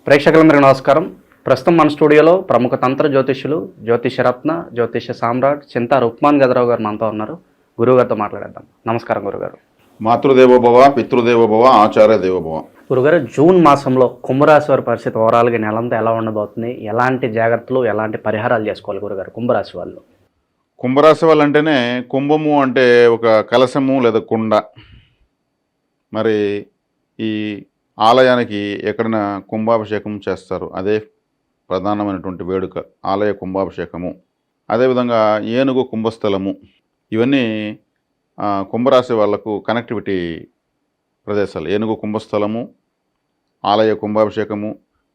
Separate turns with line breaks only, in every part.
ప్రేక్షకులందరికీ నమస్కారం. ప్రస్తుతం మన స్టూడియోలో ప్రముఖ తంత్ర జ్యోతిష్యులు, జ్యోతిషరత్న, జ్యోతిష సామ్రాట్ చింతా రుక్మాన్ గదరావు గారు మనతో ఉన్నారు. గురువుగారితో మాట్లాడేద్దాం. నమస్కారం గురుగారు.
మాతృదేవోభవ, పితృదేవోభవ, ఆచార్య దేవోభవ.
గురుగారు, జూన్ మాసంలో కుంభరాశి వారి పరిస్థితి ఓవరాల్గా నెలంతా ఎలా ఉండబోతుంది? ఎలాంటి జాగ్రత్తలు, ఎలాంటి పరిహారాలు చేసుకోవాలి గురుగారు కుంభరాశి వాళ్ళు?
కుంభరాశి వాళ్ళు అంటేనే కుంభము అంటే ఒక కలశము లేదా కుండ. మరి ఈ ఆలయానికి ఎక్కడైనా కుంభాభిషేకం చేస్తారు, అదే ప్రధానమైనటువంటి వేడుక, ఆలయ కుంభాభిషేకము. అదేవిధంగా ఏనుగు కుంభస్థలము, ఇవన్నీ కుంభరాశి వాళ్లకు కనెక్టివిటీ ప్రదేశాలు. ఏనుగు కుంభస్థలము, ఆలయ కుంభాభిషేకము,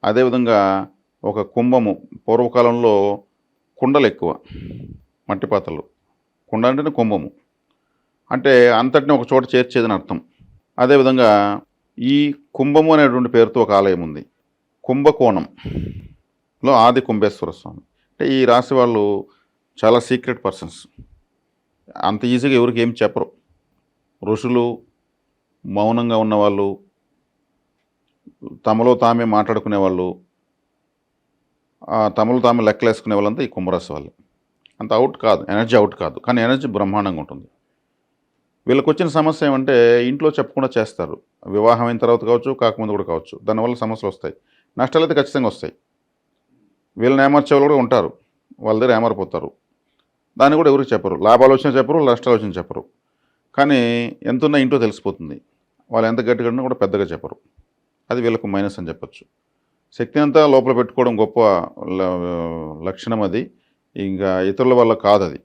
అదేవిధంగా ఒక కుంభము. పూర్వకాలంలో కుండలు ఎక్కువ, మట్టి పాత్రలు. కుండ అంటేనే కుంభము, అంటే అంతటిని ఒక చోట చేర్చేదని అర్థం. అదేవిధంగా ఈ కుంభము అనేటువంటి పేరుతో ఒక ఆలయం ఉంది, కుంభకోణంలో ఆది కుంభేశ్వర స్వామి. అంటే ఈ రాశి వాళ్ళు చాలా సీక్రెట్ పర్సన్స్. అంత ఈజీగా ఎవరికి ఏం చెప్పరు. ఋషులు, మౌనంగా ఉన్నవాళ్ళు, తమలో తామే మాట్లాడుకునే వాళ్ళు, తమలో తామే లెక్కలేసుకునే వాళ్ళంతా ఈ కుంభరాశి వాళ్ళు. అంత అవుట్ కాదు, ఎనర్జీ అవుట్ కాదు, కానీ ఎనర్జీ బ్రహ్మాండంగా ఉంటుంది. వీళ్ళకి వచ్చిన సమస్య ఏమంటే ఇంట్లో చెప్పకుండా చేస్తారు. వివాహం అయిన తర్వాత కావచ్చు, కాకముందు కూడా కావచ్చు. దానివల్ల సమస్యలు వస్తాయి, నష్టాలు అయితే ఖచ్చితంగా వస్తాయి. వీళ్ళని ఏమర్చే వాళ్ళు కూడా ఉంటారు, వాళ్ళ దగ్గర ఏమరిపోతారు. దాన్ని కూడా ఎవరికి చెప్పరు. లాభాలు వచ్చినా చెప్పరు, నష్టాలు వచ్చినా చెప్పరు. కానీ ఎంతున్నా ఇంట్లో తెలిసిపోతుంది. వాళ్ళు ఎంత గట్టిగా ఉన్నా కూడా పెద్దగా చెప్పరు. అది వీళ్ళకు మైనస్ అని చెప్పచ్చు. శక్తిని అంతా లోపల పెట్టుకోవడం గొప్ప లక్షణం. అది ఇంకా ఇతరుల వల్ల కాదు. అది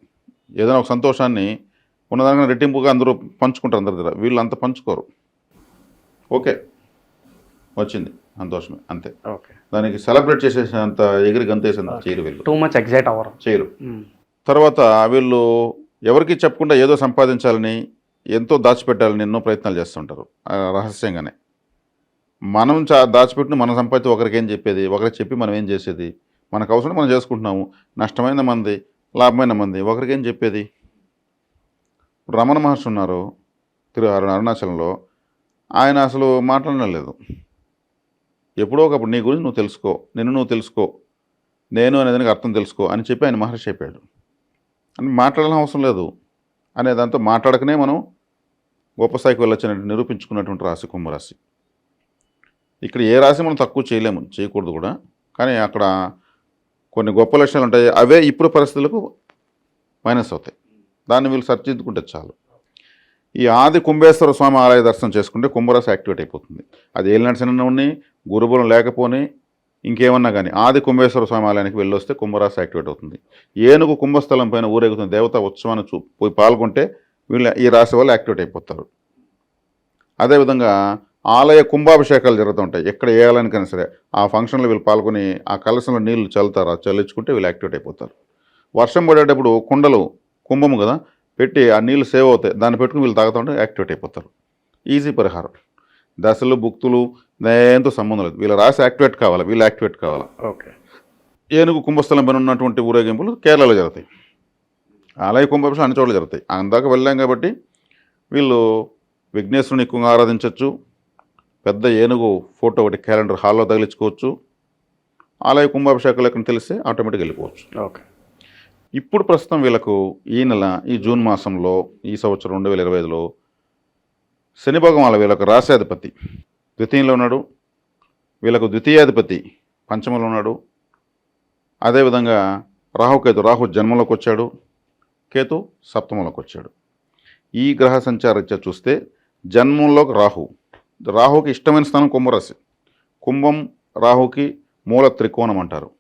ఏదైనా ఒక సంతోషాన్ని ఉన్నదానికన్నా రెట్టింపుగా అందరూ పంచుకుంటారు అందరి దగ్గర. వీళ్ళు అంత పంచుకోరు. ఓకే, వచ్చింది సంతోషమే, అంతే.
ఓకే,
దానికి సెలబ్రేట్ చేసేసినంత ఎగిరి గంతేసినంత చేయరు వీళ్ళు.
టూ మచ్ ఎగ్జైట్ అవ్వరు,
చేయరు. తర్వాత వీళ్ళు ఎవరికి చెప్పకుండా ఏదో సంపాదించాలని, ఎంతో దాచిపెట్టాలని ఎన్నో ప్రయత్నాలు చేస్తుంటారు రహస్యంగానే. మనం దాచిపెట్టిన మన సంపాదించి ఒకరికి ఏం చెప్పేది, ఒకరికి చెప్పి మనం ఏం చేసేది? మనకు అవసరం మనం చేసుకుంటున్నాము. నష్టమైన మంది, లాభమైన మంది, ఒకరికి ఏం చెప్పేది? రమణ మహర్షి ఉన్నారు అరుణాచలంలో. ఆయన అసలు మాట్లాడడం లేదు. ఎప్పుడో ఒకప్పుడు నీ గురించి నువ్వు తెలుసుకో, నిన్ను నువ్వు తెలుసుకో, నేను అనేదానికి అర్థం తెలుసుకో అని చెప్పి ఆయన మహర్షి చెప్పాడు. అని మాట్లాడాల్సిన అవసరం లేదు అనే దాంతో మాట్లాడకనే మనం గొప్ప స్థాయికి వెళ్ళొచ్చినట్టు నిరూపించుకున్నటువంటి రాశి కుంభరాశి. ఇక్కడ ఏ రాశి మనం తక్కువ చేయలేము, చేయకూడదు కూడా. కానీ అక్కడ కొన్ని గొప్ప లక్షణాలు ఉంటాయి, అవే ఇప్పుడు పరిస్థితులకు మైనస్ అవుతాయి. దాన్ని వీళ్ళు సరిదిద్దుకుంటే చాలు. ఈ ఆది కుంభేశ్వర స్వామి ఆలయ దర్శనం చేసుకుంటే కుంభరాశి యాక్టివేట్ అయిపోతుంది. అది ఏలినాటి శని ఉండి, గురుబలం లేకపోని, ఇంకేమన్నా కానీ ఆది కుంభేశ్వర స్వామి ఆలయానికి వెళ్ళొస్తే కుంభరాశి యాక్టివేట్ అవుతుంది. ఏనుగు కుంభస్థలం పైన ఊరేగుతున్న దేవతా ఉత్సవాన్ని పోయి పాల్గొంటే వీళ్ళు ఈ రాశి వాళ్ళు యాక్టివేట్ అయిపోతారు. అదేవిధంగా ఆలయ కుంభాభిషేకాలు జరుగుతుంటాయి. ఎక్కడ ఏ ఆలయానికైనా సరే ఆ ఫంక్షన్లో వీళ్ళు పాల్గొని ఆ కలశంలో నీళ్లు చల్లుతారు. చల్లించుకుంటే వీళ్ళు యాక్టివేట్ అయిపోతారు. వర్షం పడేటప్పుడు కుండలు, కుంభము కదా, పెట్టి ఆ నీళ్ళు సేవ్ అవుతాయి. దాన్ని పెట్టుకుని వీళ్ళు తాగుతుంటే యాక్టివేట్ అయిపోతారు. ఈజీ పరిహారం. దశలు, భుక్తులు దేంతో సంబంధం లేదు. వీళ్ళ రాశి యాక్టివేట్ కావాలి, వీళ్ళు యాక్టివేట్ కావాలి.
ఓకే.
ఏనుగు కుంభస్థలం పైన ఉన్నటువంటి ఊరేగింపులు కేరళలో జరుగుతాయి. ఆలయ కుంభాభిషేకం అన్ని చోట్ల జరుగుతాయి. అందాక వెళ్ళాం కాబట్టి వీళ్ళు విఘ్నేశ్వరుని ఎక్కువగా ఆరాధించవచ్చు. పెద్ద ఏనుగు ఫోటో ఒకటి క్యాలెండర్ హాల్లో తగిలించుకోవచ్చు. ఆలయ కుంభాభిషేకాలు ఎక్కడ తెలిస్తే ఆటోమేటిక్గా వెళ్ళిపోవచ్చు.
ఓకే.
ఇప్పుడు ప్రస్తుతం వీళ్ళకు ఈ నెల, ఈ జూన్ మాసంలో, ఈ సంవత్సరం 2025లో శని భగవానుడు వీళ్ళకు రాశాధిపతి ద్వితీయంలో ఉన్నాడు. వీళ్ళకు ద్వితీయాధిపతి పంచమంలో ఉన్నాడు. అదేవిధంగా రాహుకేతు, రాహు జన్మంలోకి వచ్చాడు, కేతు సప్తమంలోకి వచ్చాడు. ఈ గ్రహ సంచారీత్యా చూస్తే జన్మంలోకి రాహుకి ఇష్టమైన స్థానం కుంభరాశి. కుంభం రాహుకి మూల త్రికోణం అంటారు.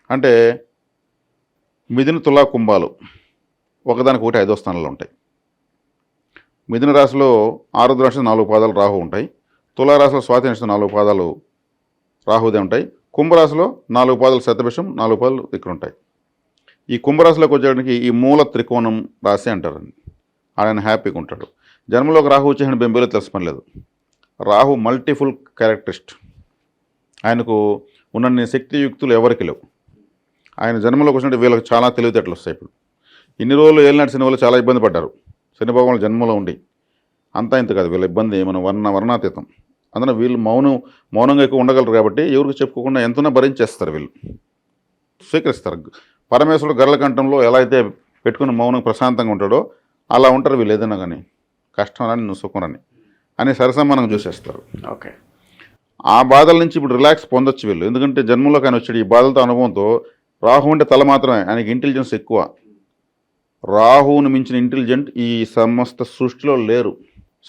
అంటే మిథున, తులా, కుంభాలు ఒకదానికి ఒకటి 5వ స్థానంలో ఉంటాయి. మిథున రాశిలో ఆరుద్ర నక్షత్రం 4 పాదాలు రాహు ఉంటాయి. తులారాశిలో స్వాతి నక్షత్రం 4 పాదాలు రాహుదే ఉంటాయి. కుంభరాశిలో 4 పాదాలు శతభిషం, 4 పాదాలు ఇక్కడ ఉంటాయి. ఈ కుంభరాశిలోకి వచ్చేయడానికి ఈ మూల త్రికోణం రాశి అంటారండి. ఆయన హ్యాపీగా ఉంటాడు. జన్మలోకి రాహు వచ్చేసిన బెంబేలో తెలుసుపనిలేదు. Rahu multiple characteristic. ఆయనకు ఉన్న శక్తియుక్తులు ఎవరికి లేవు. ఆయన జన్మలోకి వచ్చినట్టు వీళ్ళకి చాలా తెలివితేటలు వస్తాయి. ఇప్పుడు ఇన్ని రోజులు ఏలినాటి శని వాళ్ళు చాలా ఇబ్బంది పడ్డారు. శని భగవానుడు జన్మలో ఉండి అంతా ఇంత కాదు, వీళ్ళ ఇబ్బంది మనం వర్ణాతీతం. అందులో వీళ్ళు మౌనంగా ఎక్కువ ఉండగలరు కాబట్టి ఎవరికి చెప్పుకోకుండా ఎంతనా భరించేస్తారు వీళ్ళు, స్వీకరిస్తారు. పరమేశ్వరుడు గరళ కంఠంలో ఎలా అయితే పెట్టుకుని మౌనంగా ప్రశాంతంగా ఉంటాడో అలా ఉంటారు వీళ్ళు. ఏదైనా కానీ కష్టం రాని నువ్వు సుఖం రాని అని సరసమానంగా చూసేస్తారు.
ఓకే.
ఆ బాధల నుంచి ఇప్పుడు రిలాక్స్ పొందొచ్చు వీళ్ళు. ఎందుకంటే జన్మలోకి ఆయన వచ్చాడు ఈ బాధలతో అనుభవంతో. రాహు అంటే తల మాత్రమే, ఆయనకి ఇంటెలిజెన్స్ ఎక్కువ. రాహువును మించిన ఇంటెలిజెంట్ ఈ సమస్త సృష్టిలో లేరు.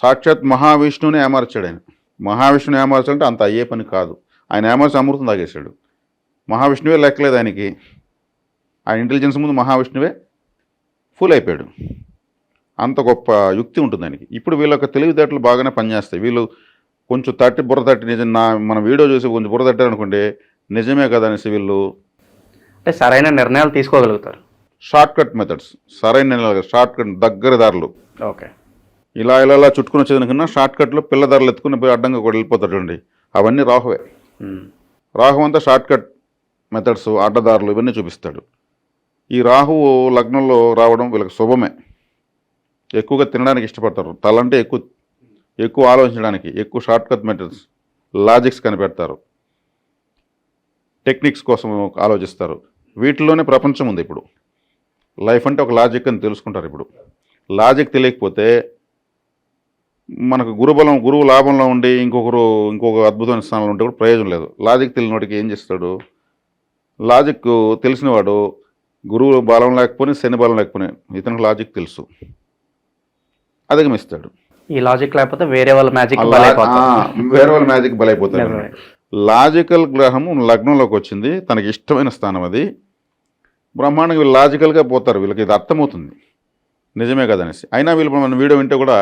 సాక్షాత్ మహావిష్ణువుని ఏమార్చాడు ఆయన. మహావిష్ణువుని ఏమార్చాలంటే అంత అయ్యే పని కాదు. ఆయన ఏమార్చి అమృతం తాగేశాడు. మహావిష్ణువే లెక్కలేదు ఆయనకి. ఆయన ఇంటెలిజెన్స్ ముందు మహావిష్ణువే ఫుల్ అయిపోయాడు. అంత గొప్ప యుక్తి ఉంటుంది ఆయనకి. ఇప్పుడు వీళ్ళ యొక్క తెలివితేటలు బాగానే పనిచేస్తాయి. వీళ్ళు కొంచెం బుర్ర తట్టి నిజం మన వీడియో చూసి కొంచెం బుర్ర తట్టారు అనుకోండి, నిజమే కదా అనేసి వీళ్ళు
అంటే సరైన నిర్ణయాలు తీసుకోగలుగుతారు.
షార్ట్ కట్ మెథడ్స్, సరైన షార్ట్ కట్ దగ్గర దారులు.
ఓకే.
ఇలా చుట్టుకుని వచ్చేదానికన్నా షార్ట్ కట్లో పిల్ల దారులు ఎత్తుకుని పోయి అడ్డంగా కూడా వెళ్ళిపోతాడు అండి. అవన్నీ రాహువే. రాహు అంతా షార్ట్ కట్ మెథడ్స్, అడ్డదారులు ఇవన్నీ చూపిస్తాడు. ఈ రాహువు లగ్నంలో రావడం వీళ్ళకి శుభమే. ఎక్కువగా తినడానికి ఇష్టపడతారు. తలంటే ఎక్కువ ఆలోచించడానికి, ఎక్కువ షార్ట్ కట్ మెథడ్స్, లాజిక్స్ కనిపెడతారు, టెక్నిక్స్ కోసం ఆలోచిస్తారు. వీటిలోనే ప్రపంచం ఉంది ఇప్పుడు. లైఫ్ అంటే ఒక లాజిక్ అని తెలుసుకుంటారు ఇప్పుడు. లాజిక్ తెలియకపోతే మనకు గురువు లాభంలో ఉండి ఇంకొక అద్భుతమైన స్థానంలో ఉంటే కూడా ప్రయోజనం లేదు. లాజిక్ తెలియని వాడికి ఏం చేస్తాడు? లాజిక్ తెలిసినవాడు గురువు బలం లేకపోయినా శని బలం లేకపోయినా ఇతనికి లాజిక్ తెలుసు, అధిగమిస్తాడు.
ఈ లాజిక్ లేకపోతే వేరే వాళ్ళ మ్యాజిక్
బలైపోతాడు. లాజికల్ గ్రహము లగ్నంలోకి వచ్చింది, తనకి ఇష్టమైన స్థానం అది. బ్రహ్మాండంగా వీళ్ళు లాజికల్గా పోతారు. వీళ్ళకి ఇది అర్థమవుతుంది నిజమే కదనేసి. అయినా వీళ్ళు మన వీడియో వింటే కూడా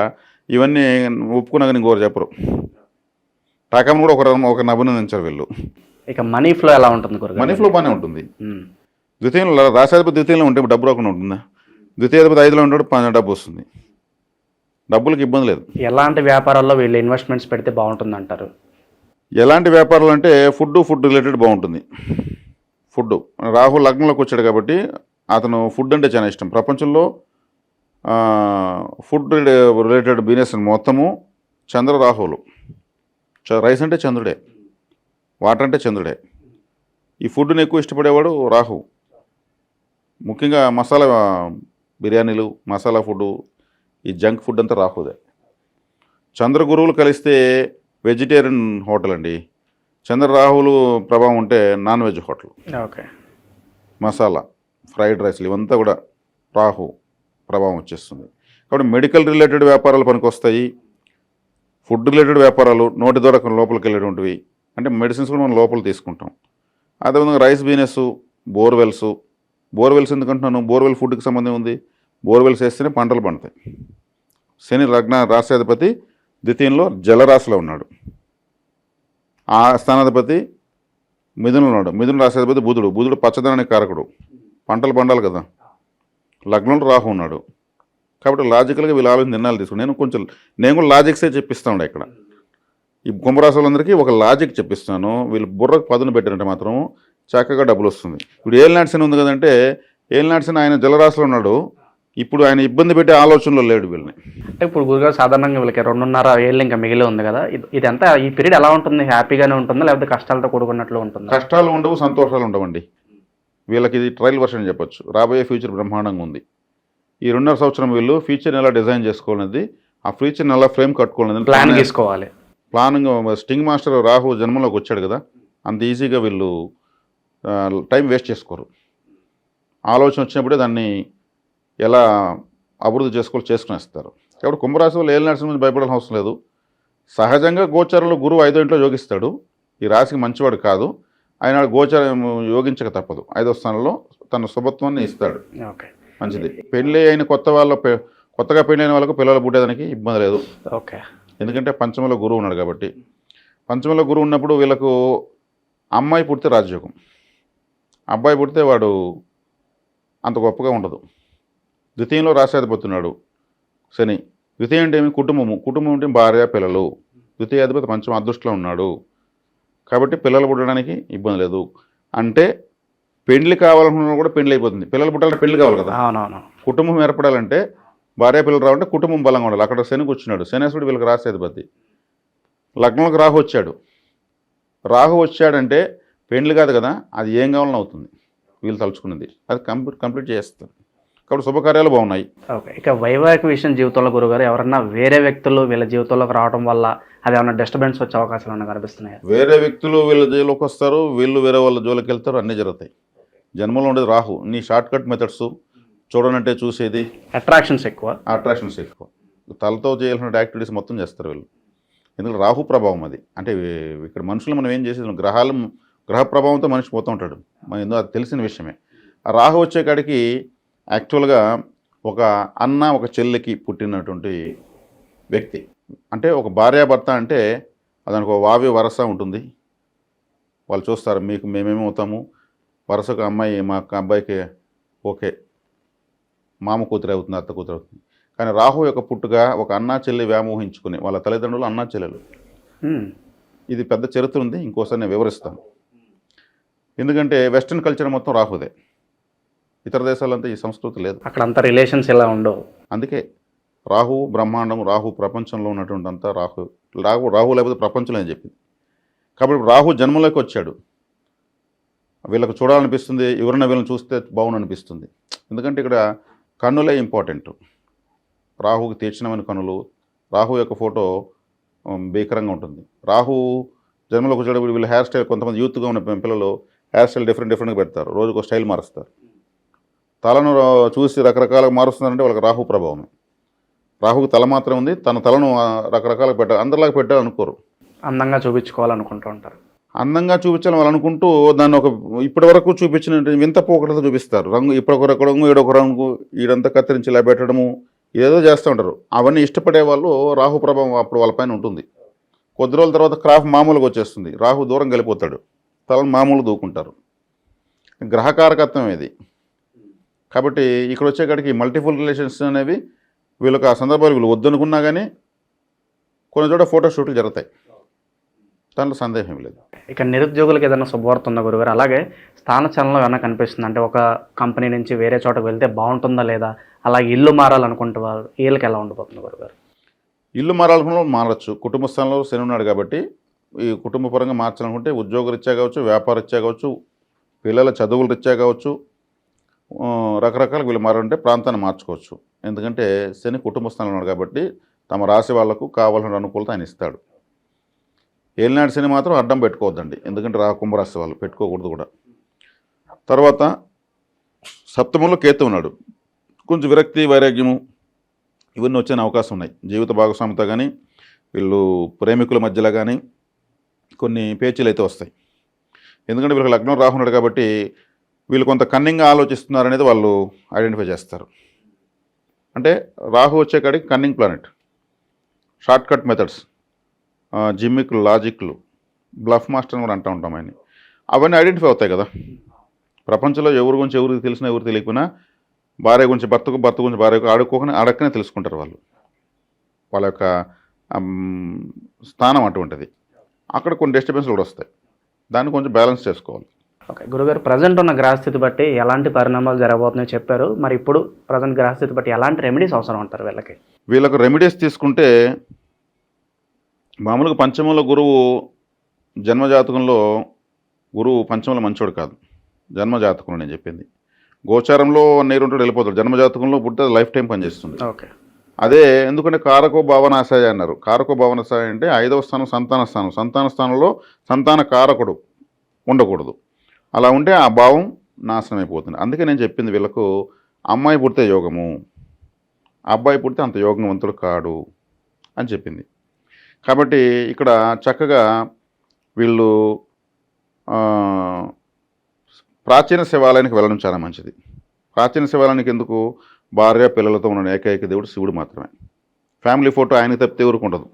ఇవన్నీ ఒప్పుకున్నాక ఇంకోరు చెప్పరు. టాకాను కూడా ఒక అభినందించారు వీళ్ళు.
ఇక మనీ ఫ్లో ఎలా ఉంటుంది?
మనీ ఫ్లో బాగానే ఉంటుంది. ద్వితీయంలో రాశాధిపతి ద్వితీయంలో ఉంటే డబ్బు రాకుండా ఉంటుందా? ద్వితీయాధిపతి 5లో ఉంటాడు, డబ్బు వస్తుంది. డబ్బులకు ఇబ్బంది లేదు.
ఎలాంటి వ్యాపారాల్లో వీళ్ళు ఇన్వెస్ట్మెంట్స్ పెడితే బాగుంటుంది అంటారు?
ఎలాంటి వ్యాపారాలు అంటే ఫుడ్ రిలేటెడ్ బాగుంటుంది. ఫుడ్ రాహు లగ్నంలోకి వచ్చాడు కాబట్టి అతను ఫుడ్ అంటే చాలా ఇష్టం. ప్రపంచంలో ఫుడ్ రిలేటెడ్ బిజినెస్ మొత్తము చంద్ర రాహువులు. రైస్ అంటే చంద్రుడే, వాటర్ అంటే చంద్రుడే. ఈ ఫుడ్ని ఎక్కువ ఇష్టపడేవాడు రాహు. ముఖ్యంగా మసాలా బిర్యానీలు, మసాలా ఫుడ్, ఈ జంక్ ఫుడ్ అంతా రాహుదే. చంద్ర గురువులు కలిస్తే వెజిటేరియన్ హోటల్ అండి. చంద్ర రాహువులు ప్రభావం ఉంటే non veg hotel.
Okay.
Masala, fried రైస్లు ఇవంతా కూడా రాహు ప్రభావం వచ్చేస్తుంది. కాబట్టి మెడికల్ రిలేటెడ్ వ్యాపారాలు పనికొస్తాయి. ఫుడ్ రిలేటెడ్ వ్యాపారాలు నోటి ద్వారా లోపలికి వెళ్ళేటువంటివి, అంటే మెడిసిన్స్ కూడా మనం లోపల తీసుకుంటాం. అదేవిధంగా రైస్ బిజినెస్, బోర్వెల్స్ ఎందుకంటున్నాను? బోర్వెల్ ఫుడ్కి సంబంధం ఉంది. బోర్వెల్స్ వేస్తేనే పంటలు పండుతాయి. శని రాశ్యాధిపతి ద్వితీయంలో జలరాశిలో ఉన్నాడు. ఆ స్థానాధిపతి మిథునంలో ఉన్నాడు. మిథున రాశ్యాధిపతి బుధుడు పచ్చదనానికి కారకుడు. పంటలు పండాలి కదా. లగ్నంలో రాహు ఉన్నాడు. కాబట్టి లాజికల్గా వీళ్ళు ఆలోచన నిర్ణయాలు తీసుకుని నేను కూడా లాజిక్సే చెప్పిస్తాను ఇక్కడ. ఈ కుంభరాశి వాళ్ళందరికీ ఒక లాజిక్ చెప్పిస్తాను. వీళ్ళు బుర్రకు పదును పెట్టారంటే మాత్రం చక్కగా డబ్బులు వస్తుంది. ఇప్పుడు ఏలినాటి శని ఉంది కదంటే, ఏలినాటి శని ఆయన జలరాశిలో ఉన్నాడు. ఇప్పుడు ఆయన ఇబ్బంది పెట్టే ఆలోచనలో లేడు వీళ్ళని.
అంటే ఇప్పుడు గురుగారు సాధారణంగా వీళ్ళకి 2.5 ఏళ్ళు ఇంకా మిగిలి ఉంది కదా, ఇదంతా ఈ పీరియడ్ ఎలా ఉంటుంది? హ్యాపీగానే ఉంటుందా లేకపోతే కష్టాలతో కూడుకున్నట్లు ఉంటుందా?
కష్టాలు ఉండవు, సంతోషాలు ఉండవండి. వీళ్ళకి ఇది ట్రయల్ వర్షన్ చెప్పొచ్చు. రాబోయే ఫ్యూచర్ బ్రహ్మాండంగా ఉంది. ఈ 2.5 సంవత్సరం వీళ్ళు ఫ్యూచర్ని ఎలా డిజైన్ చేసుకోవాలనేది, ఆ ఫ్యూచర్ని ఎలా ఫ్రేమ్ కట్టుకోవాలనేది
ప్లాన్ తీసుకోవాలి.
ప్లానింగ్. స్టింగ్ మాస్టర్ రాహు జన్మలోకి వచ్చాడు కదా, అంత ఈజీగా వీళ్ళు టైం వేస్ట్ చేసుకోరు. ఆలోచన వచ్చినప్పుడే దాన్ని ఎలా అభివృద్ధి చేసుకునేస్తారు. కాబట్టి కుంభరాశి వాళ్ళు ఏళ్ళ నడిచిన నుంచి భయపడాల్సిన అవసరం లేదు. సహజంగా గోచారంలో గురువు 5వ ఇంట్లో యోగిస్తాడు. ఈ రాశికి మంచివాడు కాదు. ఆయన గోచారం యోగించక తప్పదు. 5వ స్థానంలో తన శుభత్వాన్ని ఇస్తాడు.
ఓకే,
మంచిది. పెళ్ళి అయిన కొత్తగా పెళ్ళి అయిన వాళ్ళకు పిల్లలు పుట్టేదానికి ఇబ్బంది లేదు.
ఓకే.
ఎందుకంటే పంచమలో గురువు ఉన్నాడు కాబట్టి. పంచమలో గురువు ఉన్నప్పుడు వీళ్ళకు అమ్మాయి పుడితే రాజయోగం, అబ్బాయి పుడితే వాడు అంత గొప్పగా ఉండదు. ద్వితీయంలో రాశ్యాధిపతి ఉన్నాడు శని. ద్వితీయం అంటే ఏమి? కుటుంబం అంటే భార్య, పిల్లలు. ద్వితీయాధిపతి పంచమ అదృష్టంలో ఉన్నాడు కాబట్టి పిల్లలు పుట్టడానికి ఇబ్బంది లేదు. అంటే పెళ్లి కావాలనుకున్నా కూడా పెళ్లి అయిపోతుంది. పిల్లలు పుట్టాలంటే పెళ్లి కావాలి కదా.
అవునవును.
కుటుంబం ఏర్పడాలంటే భార్య పిల్లలు రావాలంటే కుటుంబం బలంగా ఉండాలి. అక్కడ శని కూర్చున్నాడు. శనేశ్వరుడు వీళ్ళకి రాశ్యాధిపతి. లగ్నంలోకి రాహు వచ్చాడు. రాహు వచ్చాడంటే పెండ్లి కాదు కదా, అది ఏం కావాలని అవుతుంది వీళ్ళు తలుచుకున్నది, అది కంప్లీట్ చేస్తారు. కాబట్టి శుభకార్యాలు బాగున్నాయి.
ఓకే. ఇక వైవాహిక విషయం జీవితంలో గురుగారు ఎవరన్నా వేరే వ్యక్తులు వీళ్ళ జీవితంలోకి రావడం వల్ల అది ఏమైనా డిస్టర్బెన్స్ వచ్చే అవకాశాలు ఏమైనా కనిపిస్తున్నాయి?
వేరే వ్యక్తులు వీళ్ళ జోలికి వస్తారు, వీళ్ళు వేరే వాళ్ళ జోలికి వెళ్తారు, అన్నీ జరుగుతాయి. జన్మలో ఉండేది రాహు. నీ షార్ట్ కట్ మెథడ్స్, చూడనంటే చూసేది,
అట్రాక్షన్స్
ఎక్కువ, తలతో చేయాల్సిన యాక్టివిటీస్ మొత్తం చేస్తారు వీళ్ళు. ఎందుకంటే రాహు ప్రభావం అది. అంటే ఇక్కడ మనుషులు మనం ఏం చేసేది, గ్రహ ప్రభావంతో మనిషి పోతూ ఉంటాడు, మన ఎందుకు అది తెలిసిన విషయమే. ఆ రాహు వచ్చే కాడికి యాక్చువల్గా ఒక అన్న ఒక చెల్లికి పుట్టినటువంటి వ్యక్తి, అంటే ఒక భార్యాభర్త అంటే దానికి ఒక వావి వరస ఉంటుంది. వాళ్ళు చూస్తారు మీకు మేమేమవుతాము, వరసకు అమ్మాయి మా అబ్బాయికి ఓకే మామ కూతురు అవుతుంది, అత్త కూతురు అవుతుంది. కానీ రాహు యొక్క పుట్టుగా ఒక అన్నా చెల్లి వ్యామోహించుకుని వాళ్ళ తల్లిదండ్రులు అన్నా చెల్లెలు. ఇది పెద్ద చరిత్ర ఉంది, ఇంకోసారి నేను వివరిస్తాను. ఎందుకంటే వెస్ట్రన్ కల్చర్ మొత్తం రాహుదే, ఇతర దేశాలంతా ఈ సంస్కృతి లేదు,
అక్కడ అంతా రిలేషన్స్ ఇలా ఉండవు.
అందుకే రాహు బ్రహ్మాండం, రాహు ప్రపంచంలో ఉన్నటువంటి అంతా రాహు లేకపోతే ప్రపంచంలో అని చెప్పింది. కాబట్టి రాహు జన్మలోకి వచ్చాడు, వీళ్ళకు చూడాలనిపిస్తుంది, ఎవరైనా వీళ్ళని చూస్తే బాగుండు అనిపిస్తుంది. ఎందుకంటే ఇక్కడ కన్నులే ఇంపార్టెంట్. రాహుకి తీర్చినమైన కన్నులు, రాహు యొక్క ఫోటో భీకరంగా ఉంటుంది. రాహు జన్మలోకి వచ్చేటప్పుడు వీళ్ళు హెయిర్ స్టైల్, కొంతమంది యూత్గా ఉన్న పిల్లలు హెయిర్ స్టైల్ డిఫరెంట్గా పెడతారు, రోజుకు ఒక స్టైల్ మారుస్తారు. తలను చూసి రకరకాలుగా మారుస్తున్నారంటే వాళ్ళకి రాహు ప్రభావమే. రాహుకి తల మాత్రం ఉంది, తన తలను రకరకాలుగా పెట్టాలి, అందరిలాగా పెట్టాలనుకోరు,
అందంగా చూపించుకోవాలనుకుంటూ ఉంటారు.
అందంగా చూపించాలని వాళ్ళు అనుకుంటూ దాన్ని ఒక ఇప్పటి వరకు చూపించిన వింత పోకడతో చూపిస్తారు. రంగు ఇప్పుడొక రంగు ఈడొక రంగు, ఈడంతా కత్తిరించి ఇలా పెట్టడము, ఏదో చేస్తూ ఉంటారు. అవన్నీ ఇష్టపడే వాళ్ళు రాహు ప్రభావం అప్పుడు వాళ్ళపైన ఉంటుంది. కొద్ది రోజుల తర్వాత క్రాఫ్ మామూలుగా వచ్చేస్తుంది, రాహు దూరం వెళ్ళిపోతాడు, తలను మామూలు దూకుంటారు. గ్రహకారకత్వం ఇది. కాబట్టి ఇక్కడ వచ్చేకాడికి మల్టిపుల్ రిలేషన్స్ అనేవి వీళ్ళకి ఆ సందర్భాలు వీళ్ళు వద్దనుకున్నా కానీ కొన్ని చోట ఫోటోషూట్లు జరుగుతాయి, దాంట్లో సందేహం లేదు.
ఇక నిరుద్యోగులకు ఏదైనా శుభవార్త ఉందా గురుగారు? అలాగే స్థానచలనం ఏమైనా కనిపిస్తుంది అంటే ఒక కంపెనీ నుంచి వేరే చోటకు వెళ్తే బాగుంటుందా లేదా, అలాగే ఇల్లు మారాలనుకుంటే వాళ్ళు వీళ్ళకి ఎలా ఉండబోతుంది గురుగారు?
ఇల్లు మారాలనుకున్న మారచ్చు. కుటుంబ స్థానంలో శని ఉన్నాడు కాబట్టి ఈ కుటుంబ పరంగా మార్చాలనుకుంటే ఉద్యోగరీత్యా కావచ్చు, వ్యాపారరీత్యా కావచ్చు, పిల్లల చదువుల రీత్యా కావచ్చు, రకరకాల వీళ్ళు మారాలంటే ప్రాంతాన్ని మార్చుకోవచ్చు. ఎందుకంటే శని కుటుంబ స్థానంలో ఉన్నాడు కాబట్టి తమ రాశి వాళ్లకు కావాల్సిన అనుకూలత ఆయన ఇస్తాడు. ఏలినాడు శని మాత్రం అడ్డం పెట్టుకోవద్దండి, ఎందుకంటే కుంభరాశి వాళ్ళు పెట్టుకోకూడదు కూడా. తర్వాత సప్తమంలో కేతు ఉన్నాడు, కొంచెం విరక్తి వైరాగ్యము ఇవన్నీ వచ్చే అవకాశం ఉన్నాయి. జీవిత భాగస్వామితో కానీ వీళ్ళు ప్రేమికుల మధ్యలో కానీ కొన్ని పేచీలు అయితే వస్తాయి. ఎందుకంటే వీళ్ళకి లగ్నం రాహు ఉన్నాడు కాబట్టి వీళ్ళు కొంత కన్నింగ్గా ఆలోచిస్తున్నారనేది వాళ్ళు ఐడెంటిఫై చేస్తారు. అంటే రాహు వచ్చే కాడికి cunning planet, shortcut methods, జిమ్మిక్లు, లాజిక్లు, బ్లఫ్ మాస్టర్ అని కూడా అంటూ ఉంటాం ఆయన. అవన్నీ ఐడెంటిఫై అవుతాయి కదా. ప్రపంచంలో ఎవరి గురించి ఎవరికి తెలిసినా ఎవరు తెలియకపోయినా భార్య గురించి భర్తకు, భర్త గురించి భార్యకు అడక్కనే తెలుసుకుంటారు వాళ్ళు. వాళ్ళ యొక్క స్థానం అటువంటిది. అక్కడ కొన్ని డిస్టర్బెన్స్లు కూడా వస్తాయి, దాన్ని కొంచెం బ్యాలెన్స్ చేసుకోవాలి.
ఓకే గురుగారు, ప్రజెంట్ ఉన్న గ్రహస్థితి బట్టి ఎలాంటి పరిణామాలు జరగబోతున్నాయో చెప్పారు. మరి ఇప్పుడు ప్రజెంట్ గ్రహస్థితి బట్టి ఎలాంటి రెమెడీస్ అవసరం అంటారు వీళ్ళకి?
వీళ్ళకు రెమెడీస్ తీసుకుంటే మామూలుగా పంచమంలో గురువు జన్మజాతకంలో గురువు పంచమంలో మంచోడు కాదు, జన్మజాతకంలో నేను చెప్పింది. గోచారంలో నీరుంటాడు వెళ్ళిపోతాడు, జన్మజాతకంలో పుట్టే లైఫ్ టైం పనిచేస్తుంది.
ఓకే,
అదే ఎందుకంటే కారకో భావనాశాయ అన్నారు. కారకో భావనాశాయ అంటే 5వ స్థానం సంతాన స్థానం, సంతాన స్థానంలో సంతాన కారకుడు ఉండకూడదు. అలా ఉంటే ఆ భావం నాశనం అయిపోతుంది. అందుకే నేను చెప్పింది వీళ్ళకు అమ్మాయి పుడితే యోగము, అబ్బాయి పుడితే అంత యోగవంతుడు కాడు అని చెప్పింది. కాబట్టి ఇక్కడ చక్కగా వీళ్ళు ప్రాచీన శివాలయానికి వెళ్ళడం చాలా మంచిది. ప్రాచీన శివాలయానికి ఎందుకు? భార్య పిల్లలతో ఉన్న ఏకైక దేవుడు శివుడు మాత్రమే. ఫ్యామిలీ ఫోటో ఆయన తప్పితే ఎవరికి ఉండదు.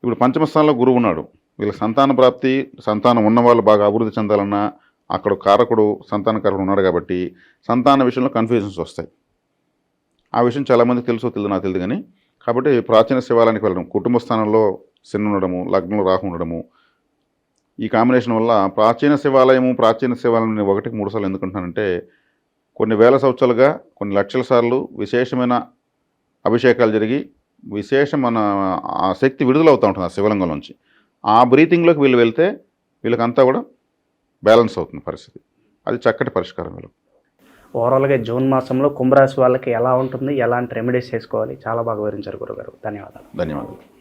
ఇప్పుడు పంచమ స్థానంలో గురువు ఉన్నాడు. వీళ్ళ సంతాన ప్రాప్తి, సంతానం ఉన్నవాళ్ళు బాగా అభివృద్ధి చెందాలన్నా అక్కడ కారకుడు, సంతానకారకుడు ఉన్నాడు కాబట్టి సంతాన విషయంలో కన్ఫ్యూజన్స్ వస్తాయి. ఆ విషయం చాలామందికి తెలియదు, నాకు తెలియదు కానీ. కాబట్టి ప్రాచీన శివాలయానికి వెళ్ళడం, కుటుంబ స్థానంలో శని ఉండడము, లగ్నంలో రాహు ఉండడము, ఈ కాంబినేషన్ వల్ల ప్రాచీన శివాలయం 1కి 3 సార్లు ఎందుకుంటున్నానంటే కొన్ని వేల సంవత్సరాలుగా, కొన్ని లక్షల సార్లు విశేషమైన అభిషేకాలు జరిగి విశేషం మన ఆ శక్తి విడుదల అవుతూ ఉంటుంది ఆ శివలింగం నుంచి. ఆ బ్రీతింగ్లోకి వీళ్ళు వెళ్తే వీళ్ళకంతా కూడా బ్యాలెన్స్ అవుతుంది పరిస్థితి. అది చక్కటి పరిష్కారం వీళ్ళకి.
ఓవరాల్గా జూన్ మాసంలో కుంభరాశి వాళ్ళకి ఎలా ఉంటుంది, ఎలాంటి రెమెడీస్ చేసుకోవాలి, చాలా బాగా వివరించారు గురుగారు. ధన్యవాదాలు.
ధన్యవాదాలు.